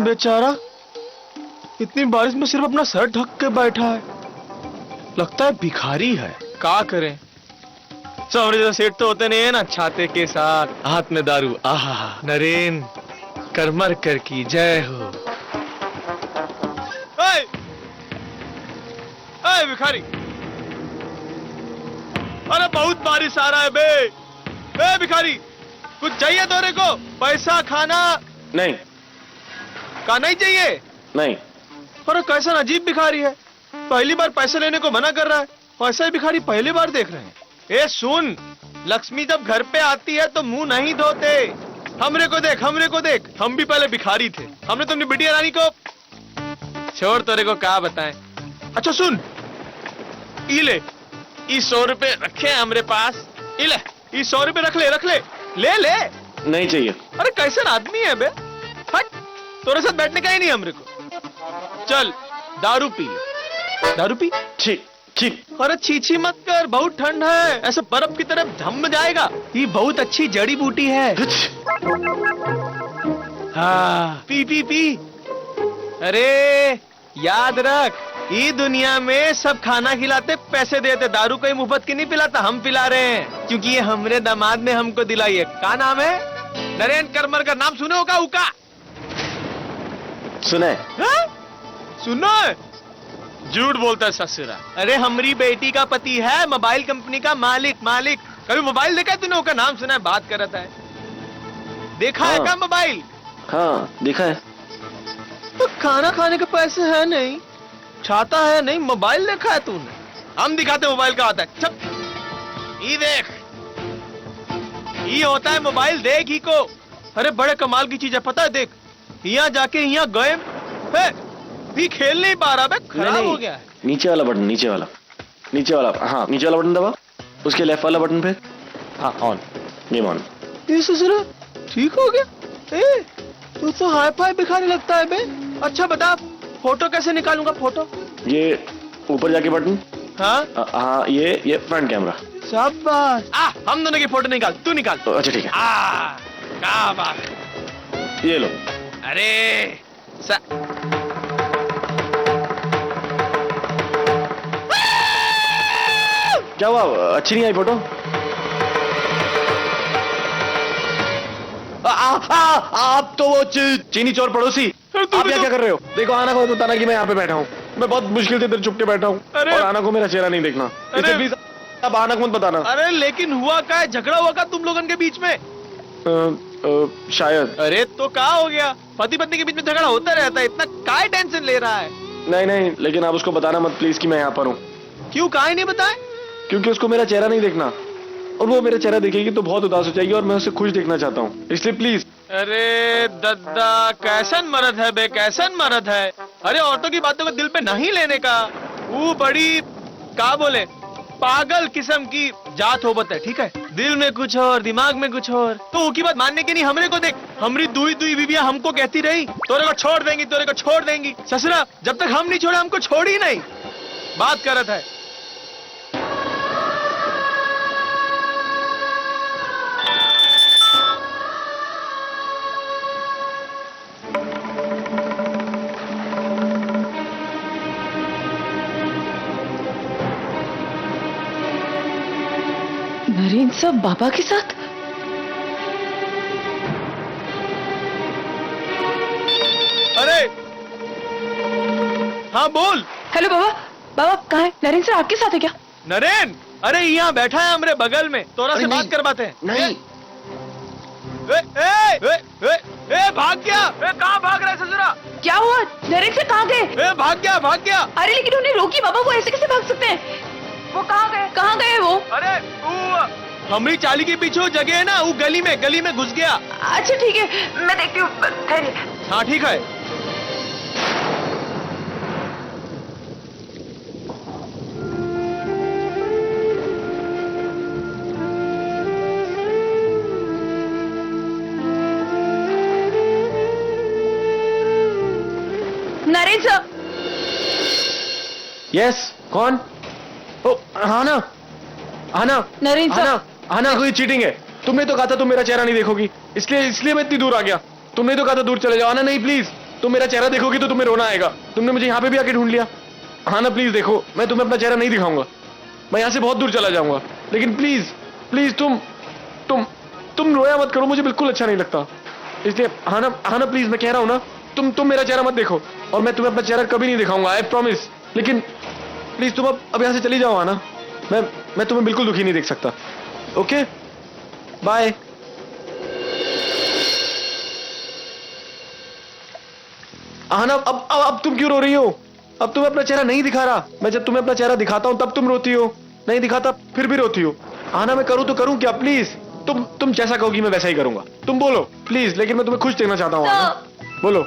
बेचारा इतनी बारिश में सिर्फ अपना सर ढक के बैठा है, लगता है भिखारी है। क्या करें, हमारे जैसे सेठ तो होते नहीं है ना, छाते के साथ हाथ में दारू। आहा, नरेन करमर कर की जय हो। ए भिखारी, अरे बहुत बारिश आ रहा है बे। ए भिखारी, कुछ चाहिए तोरे को? पैसा, खाना? नहीं। का नहीं चाहिए? नहीं। अरे कैसा अजीब भिखारी है, पहली बार पैसे लेने को मना कर रहा है। ऐसा ही भिखारी पहली बार देख रहे हैं। ए सुन, लक्ष्मी जब घर पे आती है तो मुंह नहीं धोते। हमरे को देख, हमरे को देख, हम भी पहले भिखारी थे। हमने तो अपनी बिटिया रानी को छोड़, तोरे को क्या बताएं। अच्छा सुन, ई ले, ई 100 रुपए रखे हैं हमरे पास। ई ले, ई 100 रुपए रख ले, रख ले, ले ले। नहीं चाहिए। अरे कैसा आदमी है बे, हट, तोरे साथ बैठने का ही नहीं हमरे को। चल दारू पी ले। दारू पी? छी छी। अरे छीछी मत कर, बहुत ठंड है, ऐसे बर्फ की तरफ जम जाएगा। ये बहुत अच्छी जड़ी बूटी है। हाँ, पी पी पी। अरे याद रख, ये दुनिया में सब खाना खिलाते, पैसे देते, दारू कोई मुफ्त की नहीं पिलाता, हम पिला रहे हैं, क्योंकि ये हमरे दामाद ने हमको दिलाई है। क्या नाम है? नरेन करमर का नाम सुने होगा? उका सुने? सुनो, झूठ बोलता है ससुरा। अरे हमारी बेटी का पति है, मोबाइल कंपनी का मालिक। मालिक कभी मोबाइल देखा है तूने? उसका नाम सुना है? बात कर रहा है, देखा है क्या मोबाइल? हाँ देखा है। तो खाना खाने के पैसे है नहीं, छाता है नहीं, मोबाइल देखा है तूने? हम दिखाते मोबाइल का आता है। चप, ये देख, ये होता है मोबाइल, देख ही को। अरे बड़े कमाल की चीज है, पता है? देख, यहाँ जाके यहाँ गए भी खेल नहीं पा रहा, खराब हो गया है। नीचे वाला बटन, नीचे वाला, नीचे वाला, हाँ नीचे वाला बटन दबा, उसके लेफ्ट वाला बटन पे। हाँ ऑन, गेम ऑन। ये ससुरा ठीक हो गया। ए, तू तो हाई फाई भिखारी लगता है बे। अच्छा बता, फोटो कैसे निकालूंगा? फोटो ये ऊपर जाके बटन। हाँ हाँ, ये फ्रंट कैमरा। शाबाश। हम दोनों की फोटो निकाल, तू निकाल। अच्छा ठीक है। क्या बात है, ये लो। अरे क्या हुआ, अच्छी नहीं आई फोटो? आप तो वो चीनी चोर पड़ोसी, आप यहाँ क्या कर रहे हो? देखो, आना को बताना कि मैं यहाँ पे बैठा हूँ। मैं बहुत मुश्किल से इधर चुप के बैठा हूँ, और आना को मेरा चेहरा नहीं देखना। इसलिए प्लीज अब आना को मत बताना। अरे लेकिन हुआ क्या है? झगड़ा हुआ क्या तुम लोगों के बीच में? शायद। अरे तो क्या हो गया? पति पत्नी के बीच में झगड़ा होता रहता है, इतना काय टेंशन ले रहा है? नहीं नहीं, लेकिन आप उसको बताना मत प्लीज कि मैं यहाँ पर हूँ। क्यों, काय नहीं बताए? क्योंकि उसको मेरा चेहरा नहीं देखना, और वो मेरा चेहरा देखेगी तो बहुत उदास हो जाएगी, और मैं उसे खुश देखना चाहता हूँ, इसलिए प्लीज। अरे दद्दा, कैसन मर्द है बे, कैसन मर्द है। अरे औरतों की बातों को दिल पे नहीं लेने का, वो बड़ी क्या बोले, पागल किस्म की जात होबत है, ठीक है? दिल में कुछ और, दिमाग में कुछ और, तो वो की बात मानने की नहीं। हमरे को देख, हमारी दुई दुई बीबियां हमको कहती रही, तोरे को छोड़ देंगी, तोरे को छोड़ देंगी। ससुरा जब तक हम नहीं छोड़े, हमको छोड़ ही नहीं। बात करत है। नरेन सब बाबा के साथ? अरे हाँ बोल। हेलो बाबा, बाबा कहाँ है? नरेन सर आपके साथ है क्या? नरेन, अरे यहाँ बैठा है हमारे बगल में, तोरा से बात करवाते हैं। नहीं। ए, भाग गया। कहाँ भाग रहा है ससुरा? क्या हुआ? नरेन सर कहाँ गए? भाग गया, भाग गया। अरे लेकिन उन्हें रोकी बाबा, वो ऐसे कैसे भाग सकते हैं? वो कहाँ गए? कहाँ गए वो? अरे हमारी चाली के पीछे जगह है ना, वो गली में घुस गया। अच्छा ठीक है, मैं देखती हूँ। हाँ ठीक है। नरेन सर। यस, कौन? ओ आना, आना। नरेन सर। आना, आना, कोई चीटिंग है। तुमने तो कहा था तुम मेरा चेहरा नहीं देखोगी, इसलिए मैं इतनी दूर आ गया। तुमने तो कहा था दूर चले जाओ। आना नहीं प्लीज। तुम मेरा चेहरा देखोगी तो तुम्हें रोना आएगा। तुमने मुझे यहाँ पे भी आके ढूंढ लिया। हाँ ना प्लीज देखो, मैं तुम्हें अपना चेहरा नहीं दिखाऊंगा, मैं यहाँ से बहुत दूर चला जाऊंगा, लेकिन प्लीज प्लीज तुम रोया मत करो, मुझे बिल्कुल अच्छा नहीं लगता। इसलिए हाँ ना प्लीज, मैं कह रहा हूँ ना, तुम मेरा चेहरा मत देखो और मैं तुम्हें अपना चेहरा कभी नहीं दिखाऊंगा, आई प्रॉमिस। लेकिन प्लीज तुम अब यहाँ से चली जाओ आना, मैं तुम्हें बिल्कुल दुखी नहीं देख सकता। Okay bye. आना अब तुम क्यों रो रही हो? अब तुम्हें अपना चेहरा नहीं दिखा रहा, मैं जब तुम्हें अपना चेहरा दिखाता हूं तब तुम रोती हो, नहीं दिखाता फिर भी रोती हो। आना मैं करूं तो करूं क्या? प्लीज तुम जैसा कहोगी मैं वैसा ही करूंगा, तुम बोलो प्लीज, लेकिन मैं तुम्हें खुश देखना चाहता हूँ। आना बोलो।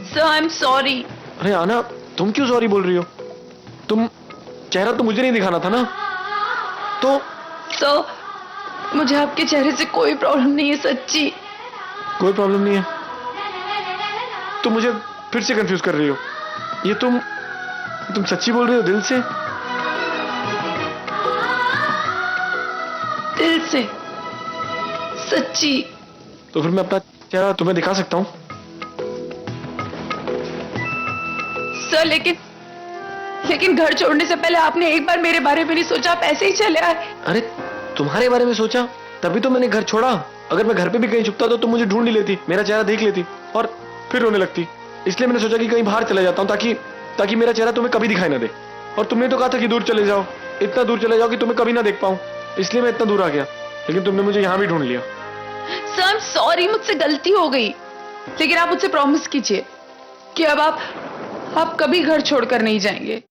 Sir I am sorry. अरे आना तुम क्यों सॉरी बोल रही हो? तुम चेहरा तो मुझे नहीं दिखाना था ना, तो सर मुझे आपके चेहरे से कोई प्रॉब्लम नहीं है, सच्ची कोई प्रॉब्लम नहीं है। तुम मुझे फिर से कंफ्यूज कर रही हो, ये तुम सच्ची बोल रही हो दिल से? दिल से सच्ची। तो फिर मैं अपना चेहरा तुम्हें दिखा सकता हूँ। सर लेकिन घर छोड़ने से पहले आपने एक बार मेरे बारे में नहीं सोचा, आप ऐसे ही चले आए। अरे तुम्हारे बारे में सोचा तभी तो मैंने घर छोड़ा। अगर मैं घर पे भी कहीं छुपता तो तुम मुझे ढूंढ ही लेती, मेरा चेहरा देख लेती और फिर रोने लगती। इसलिए मैंने सोचा कि कहीं बाहर चला जाता हूँ ताकि मेरा चेहरा तुम्हें कभी दिखाई ना दे। और तुमने तो कहा था कि दूर चले जाओ, इतना दूर चले जाओ कि तुम्हें कभी ना देख पाऊं, इसलिए मैं इतना दूर आ गया, लेकिन तुमने मुझे यहाँ भी ढूंढ लिया। सर आई एम सॉरी, मुझसे गलती हो गई, लेकिन आप मुझसे प्रॉमिस कीजिए कि अब आप कभी घर छोड़कर नहीं जाएंगे।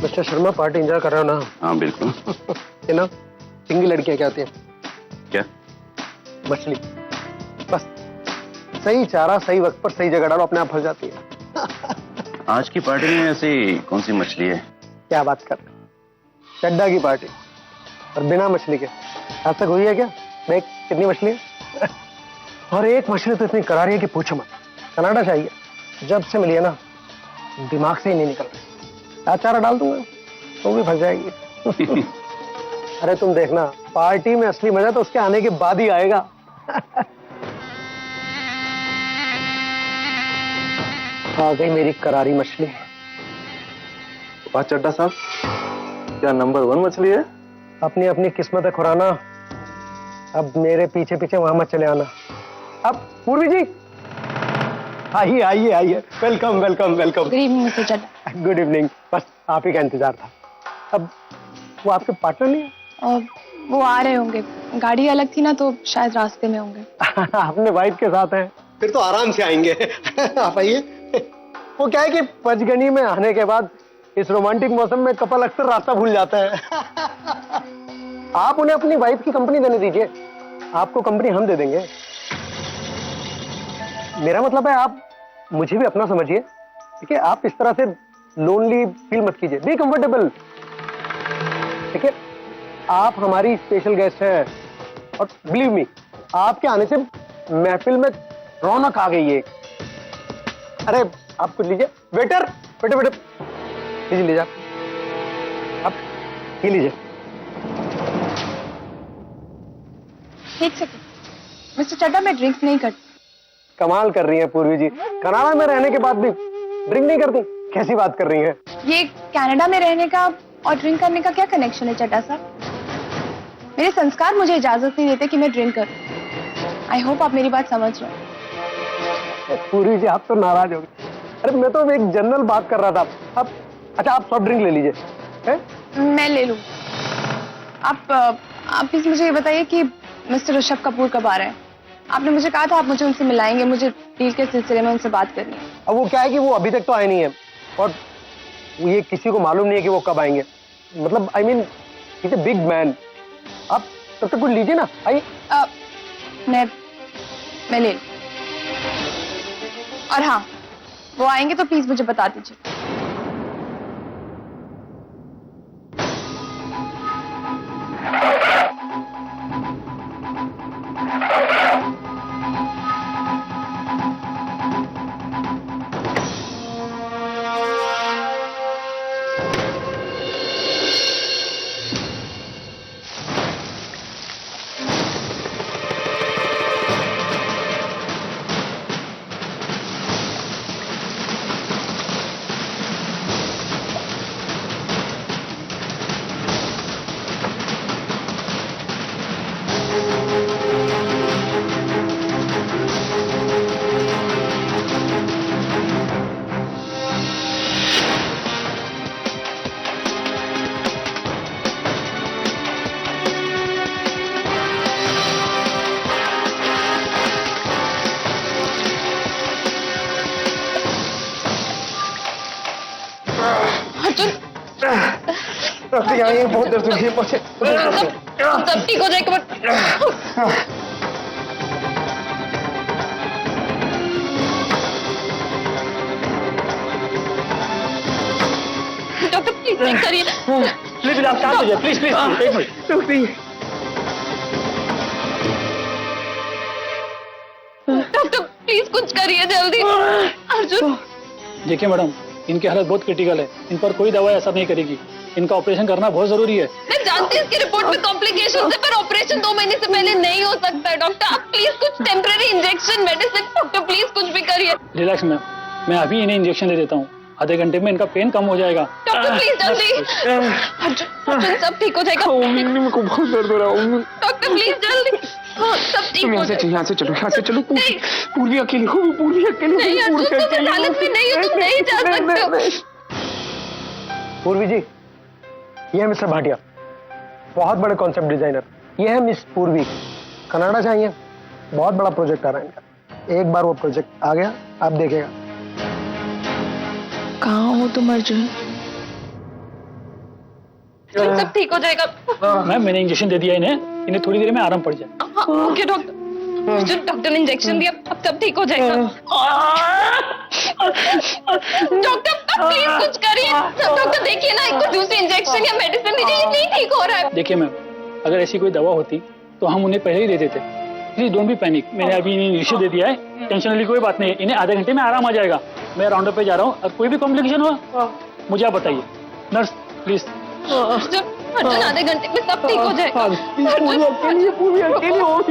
मिस्टर शर्मा पार्टी एंजॉय कर रहे हो ना? हाँ बिल्कुल। ये ना सिंगल लड़कियां क्या होती हैं? क्या? मछली। बस सही चारा सही वक्त पर सही जगह डालो, अपने आप फंस जाती है। आज की पार्टी में ऐसी कौन सी मछली है? क्या बात कर रहे? चड्डा की पार्टी और बिना मछली के आज तक हुई है क्या? देख कितनी मछली है। और एक मछली तो इतनी करारी है कि पूछो मत। कनाडा चाहिए, जब से मिली है ना दिमाग से ही नहीं निकल रही। आज चारा डाल दूंगा तो भी फंस जाएगी। अरे तुम देखना, पार्टी में असली मजा तो उसके आने के बाद ही आएगा। आ गई मेरी करारी मछली। वाह चड्डा साहब, क्या नंबर 1 मछली है। अपनी अपनी किस्मत है खुराना, अब मेरे पीछे पीछे वहां मत चले आना। अब पूर्वी जी आइए आइए आइए, welcome welcome welcome. Good evening mister Chadha. Good evening. बस आप ही का इंतजार था। अब वो आपके पार्टनर नहीं है? वो आ रहे होंगे, गाड़ी अलग थी ना तो शायद रास्ते में होंगे। अपने वाइफ के साथ हैं, फिर तो आराम से आएंगे। आप आइए। वो क्या है कि पंचगनी में आने के बाद इस रोमांटिक मौसम में कपल अक्सर रास्ता भूल जाता है। आप उन्हें अपनी वाइफ की कंपनी देने दीजिए, आपको कंपनी हम दे देंगे। मेरा मतलब है आप मुझे भी अपना समझिए, ठीक है? आप इस तरह से लोनली फील मत कीजिए, बी कंफर्टेबल, ठीक है? आप हमारी स्पेशल गेस्ट हैं और बिलीव मी, आपके आने से महफिल में रौनक आ गई है। अरे आप कुछ लीजिए, वेटर वेटर वेटर लीजिए लीजिए आप ये लीजिए। एक सेकंड मिस्टर चड्डा, मैं ड्रिंक नहीं करती। कमाल कर रही हैं पूर्वी जी, कनाडा में रहने के बाद भी ड्रिंक नहीं करती, कैसी बात कर रही हैं? ये कनाडा में रहने का और ड्रिंक करने का क्या कनेक्शन है चड्डा साहब? मेरे संस्कार मुझे इजाजत नहीं देते कि मैं ड्रिंक करूं। आई होप आप मेरी बात समझ रहे हो। पूर्वी जी आप तो नाराज हो गए। अरे मैं तो एक जनरल बात कर रहा था। आप अच्छा आप सॉफ्ट ड्रिंक ले लीजिए। हैं? मैं ले लूं। आप प्लीज मुझे ये बताइए कि मिस्टर ऋषभ कपूर कब आ रहे हैं? आपने मुझे कहा था आप मुझे उनसे मिलाएंगे, मुझे डील के सिलसिले में उनसे बात करनी है। अब वो क्या है कि वो अभी तक तो आए नहीं है और ये किसी को मालूम नहीं है कि वो कब आएंगे। मतलब I mean is a big man. आप तब तक कुछ लीजिए ना। आइए। मैं ले लूं। और हाँ, वो आएंगे तो प्लीज मुझे बता दीजिए। बहुत दर्द हो रही है मुझे। सब ठीक हो जाएगा। डॉक्टर प्लीज चेक करिए। प्लीज आप शांत हो जाइए, प्लीज प्लीज एक मिनट रुक जाइए। डॉक्टर प्लीज कुछ करिए जल्दी। अर्जुन देखिए मैडम, इनकी हालत बहुत क्रिटिकल है, इन पर कोई दवा असर नहीं करेगी, इनका ऑपरेशन करना बहुत जरूरी है। मैं जानती हूँ इसकी रिपोर्ट में कॉम्प्लिकेशन है, पर ऑपरेशन 2 महीने से पहले नहीं हो सकता है। डॉक्टर आप प्लीज कुछ temporary injection medicine, doctor please कुछ भी करिए। रिलैक्स मैम, मैं अभी इन्हें इंजेक्शन दे देता हूँ, आधे घंटे में इनका पेन कम हो जाएगा। डॉक्टर प्लीज जल्दी। अर्जुन सब ठीक हो जाएगा। मेरे को बहुत दर्द हो रहा है। डॉक्टर प्लीज जल्दी। हाँ, सब ठीक तुम हो यहाँ से जाएगा। यहाँ से चलो, यहाँ से चलो। नहीं। पूर्वी अकेली हो, पूर्वी अकेली हो, नहीं अर्जुन, तुम इस हालत में नहीं हो, तुम नहीं जा सकते हो। पूर्वी जी, ये है मिस्टर भाटिया, बहुत बड़े कॉन्सेप्ट डिजाइनर। ये है मिस पूर्वी, कनाडा से आई है, बहुत बड़ा प्रोजेक्ट आ रहा है इनका। एक बार वो प्रोजेक्ट आ गया आप देखेगा। कहाँ हो तुम अर्जुन? सब ठीक हो जाएगा। मैम मैंने इंजेक्शन दे दिया इन्हें थोड़ी देर में आराम पड़ जाए। हाँ, ओके डॉक्टर। अर्जुन डॉक्टर ने इंजेक्शन दिया, अब सब ठीक हो जाएगा। डॉक्टर प्लीज कुछ करिए। डॉक्टर देखिए ना, कुछ दूसरी इंजेक्शन या मेडिसिन दीजिए, ये नहीं ठीक हो रहा है। देखिए मैम, अगर ऐसी कोई दवा होती तो हम उन्हें पहले ही दे देते। प्लीज डोंट बी पैनिक, मैंने अभी इन्हें इंजेक्शन दे दिया है, टेंशन वाली कोई बात नहीं है, इन्हें आधे घंटे में आराम आ जाएगा। मैं राउंड अप पे जा रहा हूँ, और कोई भी कॉम्प्लिकेशन हुआ मुझे आप बताइए। Nurse please. अर्जुन आधे घंटे में सब ठीक हो जाएगा।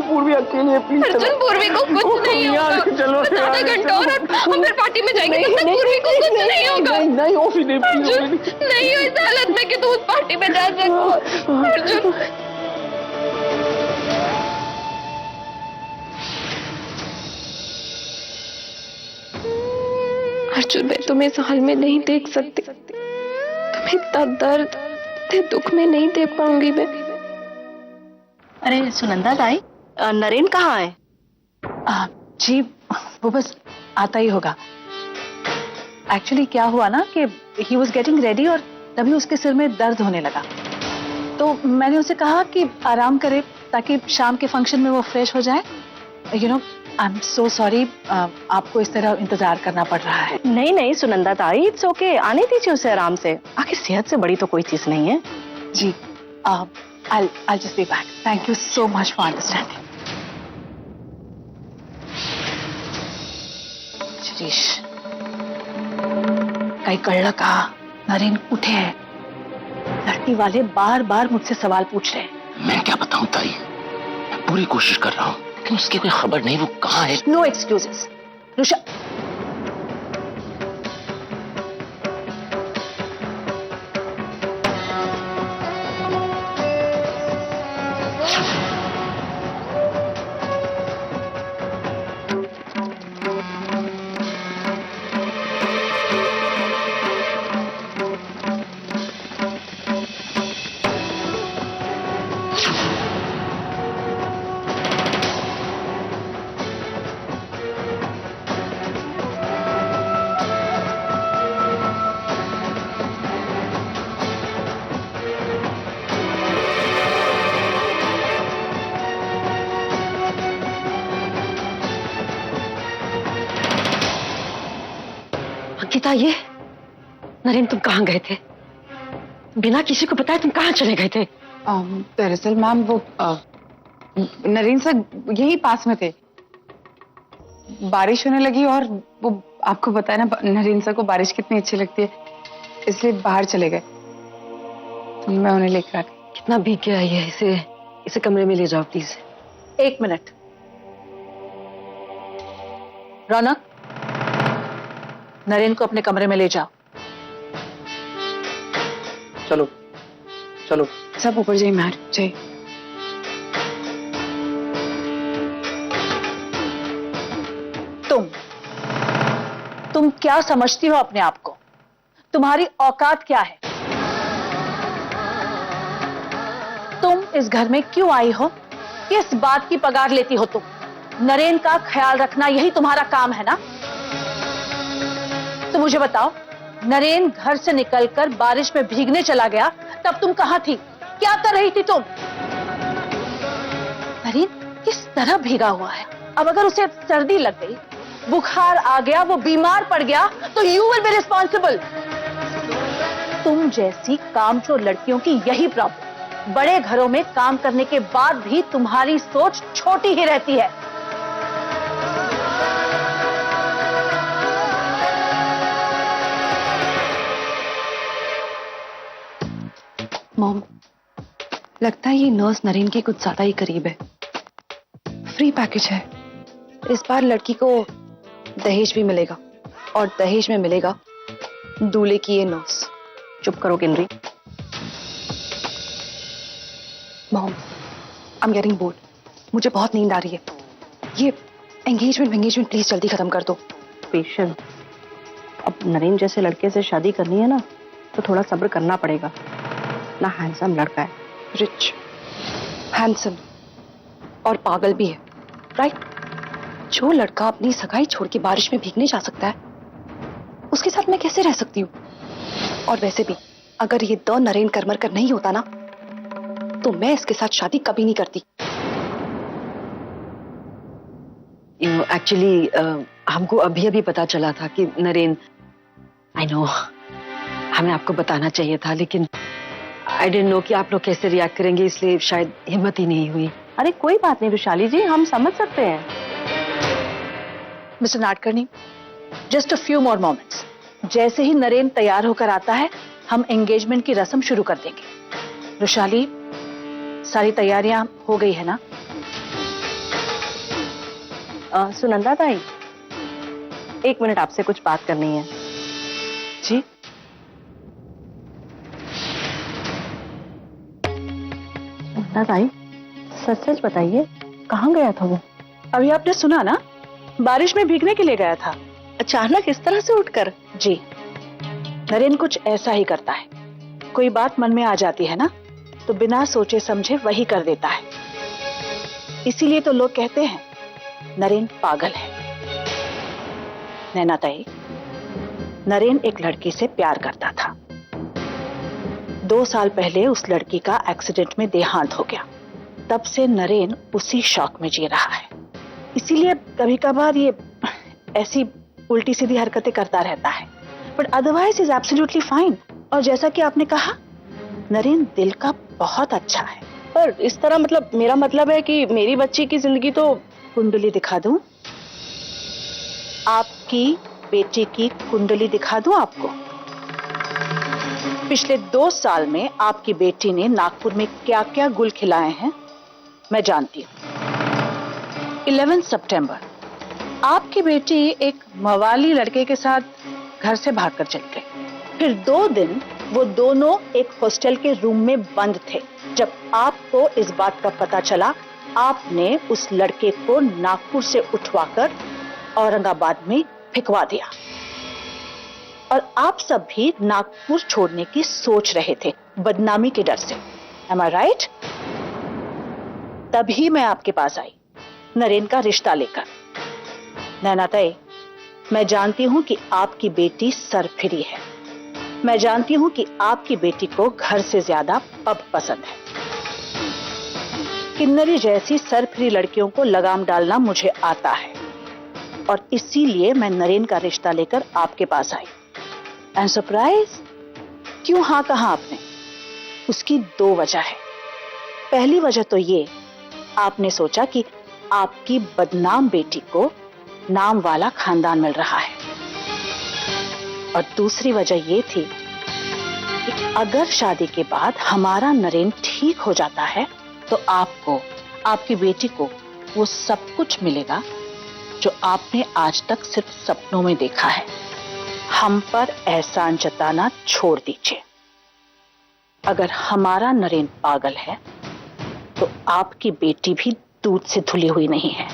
पूर्वी अकेली है, प्लीज। अर्जुन पूर्वी को कुछ नहीं होगा। चलो बस आधा घंटा और हम फिर पार्टी में जाएंगे, तब तक पूर्वी को कुछ नहीं होगा। नहीं ऑफिस अर्जुन नहीं हो इस हालत में कि तू उस पार्टी में जा सको। अर्जुन अर्जुन मैं तुम्हें इस हाल में नहीं देख सकती, तुम्हें इतना दर्द, इतने दुख में नहीं देख पाऊंगी मैं। अरे सुनंदा ताई, नरेन कहाँ है? जी वो बस आता ही होगा। एक्चुअली क्या हुआ ना कि ही वॉज गेटिंग रेडी और तभी उसके सिर में दर्द होने लगा, तो मैंने उसे कहा कि आराम करे ताकि शाम के फंक्शन में वो फ्रेश हो जाए। You know I am so sorry, आपको इस तरह इंतजार करना पड़ रहा है। नहीं नहीं सुनंदा ताई, इट्स ओके, आने दीजिए उसे आराम से, आखिर सेहत से बड़ी तो कोई चीज नहीं है। जी I'll just be back. Thank you so much for understanding. Shirish काही कळलं का? नरेन कुठे है? लड़की वाले बार बार मुझसे सवाल पूछ रहे हैं। मैं क्या बताऊं ताई, मैं पूरी कोशिश कर रहा हूँ लेकिन उसकी कोई खबर नहीं, वो कहाँ है? No excuses. ऋषा, अंकिता, ये नरेन तुम कहाँ गए थे? बिना किसी को बताए तुम कहाँ चले गए थे? दरअसल मैम वो नरेन सर यही पास में थे। बारिश होने लगी और वो आपको पता है ना नरेन सर को बारिश कितनी अच्छी लगती है, इसलिए बाहर चले गए तो मैं उन्हें लेकर आ गई। कितना भीग गया ये, इसे कमरे में ले जाओ प्लीज। 1 मिनट। रौनक, नरेन को अपने कमरे में ले जाओ। चलो चलो। सब ऊपर जाइए मैम, जाइए। तुम क्या समझती हो अपने आप को? तुम्हारी औकात क्या है? तुम इस घर में क्यों आई हो? किस बात की पगार लेती हो तुम? नरेन का ख्याल रखना यही तुम्हारा काम है ना? तो मुझे बताओ, नरेन घर से निकलकर बारिश में भीगने चला गया तब तुम कहां थी? क्या कर रही थी तुम? नरेन किस तरह भीगा हुआ है। अब अगर उसे सर्दी लग गई, बुखार आ गया, वो बीमार पड़ गया तो यू विल बी रिस्पॉन्सिबल। तुम जैसी कामचोर लड़कियों की यही प्रॉब्लम। बड़े घरों में काम करने के बाद भी तुम्हारी सोच छोटी ही रहती है। मॉम, लगता है ये नर्स नरेन के कुछ ज्यादा ही करीब है। फ्री पैकेज है। इस बार लड़की को दहेज भी मिलेगा और दहेज में मिलेगा दूल्हे की ये नर्स। चुप करो Kinri. Mom, I am getting bored. मुझे बहुत नींद आ रही है। ये एंगेजमेंट प्लीज जल्दी खत्म कर दो। पेशेंस। अब नरेन जैसे लड़के से शादी करनी है ना, तो थोड़ा सब्र करना पड़ेगा। ना हैंडसम लड़का है, रिच, हैंडसम और पागल भी है, राइट? जो लड़का अपनी सगाई छोड़ के बारिश में भीगने जा सकता है, उसके साथ मैं कैसे रह सकती हूँ? और वैसे भी अगर ये द नरेन करमरकर नहीं होता ना, तो मैं इसके साथ शादी कभी नहीं करती। एक्चुअली हमको अभी अभी पता चला था कि नरेन, आई नो हमें आपको बताना चाहिए था, लेकिन आई डिडंट नो कि आप लोग कैसे रिएक्ट करेंगे, इसलिए शायद हिम्मत ही नहीं हुई। अरे कोई बात नहीं विशाली जी, हम समझ सकते हैं। Mister Nadkarni, just a few more moments. जैसे ही नरेन तैयार होकर आता है, हम एंगेजमेंट की रस्म शुरू कर देंगे। विशाली, सारी तैयारियां हो गई है ना? सुनंदा ताई, 1 मिनट आपसे कुछ बात करनी है। जी। सुनंदा ताई, सच सच बताइए, कहाँ गया था वो? अभी आपने सुना ना, बारिश में भीगने के लिए गया था। अचानक इस तरह से उठकर? जी, नरेन कुछ ऐसा ही करता है। कोई बात मन में आ जाती है ना, तो बिना सोचे समझे वही कर देता है। इसीलिए तो लोग कहते हैं नरेन पागल है। नैना ताई, नरेन एक लड़की से प्यार करता था। 2 साल पहले उस लड़की का एक्सीडेंट में देहांत हो गया। तब से नरेन उसी शौक में जी रहा है। इसीलिए कभी कभार ये ऐसी उल्टी सीधी हरकतें करता रहता है, but otherwise is absolutely fine. और जैसा कि आपने कहा, नरेन दिल का बहुत अच्छा है। पर इस तरह मतलब, मेरा मतलब है कि मेरी बच्ची की जिंदगी तो। कुंडली दिखा दूं? आपकी बेटी की कुंडली दिखा दूं आपको? पिछले 2 साल में आपकी बेटी ने नागपुर में क्या क्या गुल खिलाए हैं मैं जानती हूँ। 11 सितंबर आपकी बेटी एक मवाली लड़के के साथ घर से भागकर चली गई। फिर 2 दिन वो दोनों एक हॉस्टल के रूम में बंद थे। जब आपको इस बात का पता चला, आपने उस लड़के को नागपुर से उठवाकर औरंगाबाद में भिजवा दिया और आप सब भी नागपुर छोड़ने की सोच रहे थे बदनामी के डर से। Am I right? तभी मैं आपके पास आई नरेन का रिश्ता लेकर। नैनाताई, मैं जानती हूं कि आपकी बेटी सरफिरी है। मैं जानती हूं कि आपकी बेटी को घर से ज्यादा पब पसंद है। किन्नरी जैसी सरफिरी लड़कियों को लगाम डालना मुझे आता है और इसीलिए मैं नरेन का रिश्ता लेकर आपके पास आई। एंड सरप्राइज, क्यों हाँ कहा आपने? उसकी 2 वजह है। पहली वजह तो ये, आपने सोचा कि आपकी बदनाम बेटी को नाम वाला खानदान मिल रहा है। और दूसरी वजह ये थी कि अगर शादी के बाद हमारा नरेन ठीक हो जाता है तो आपको, आपकी बेटी को वो सब कुछ मिलेगा जो आपने आज तक सिर्फ सपनों में देखा है। हम पर एहसान जताना छोड़ दीजिए। अगर हमारा नरेन पागल है तो आपकी बेटी भी दूध से धुली हुई नहीं है।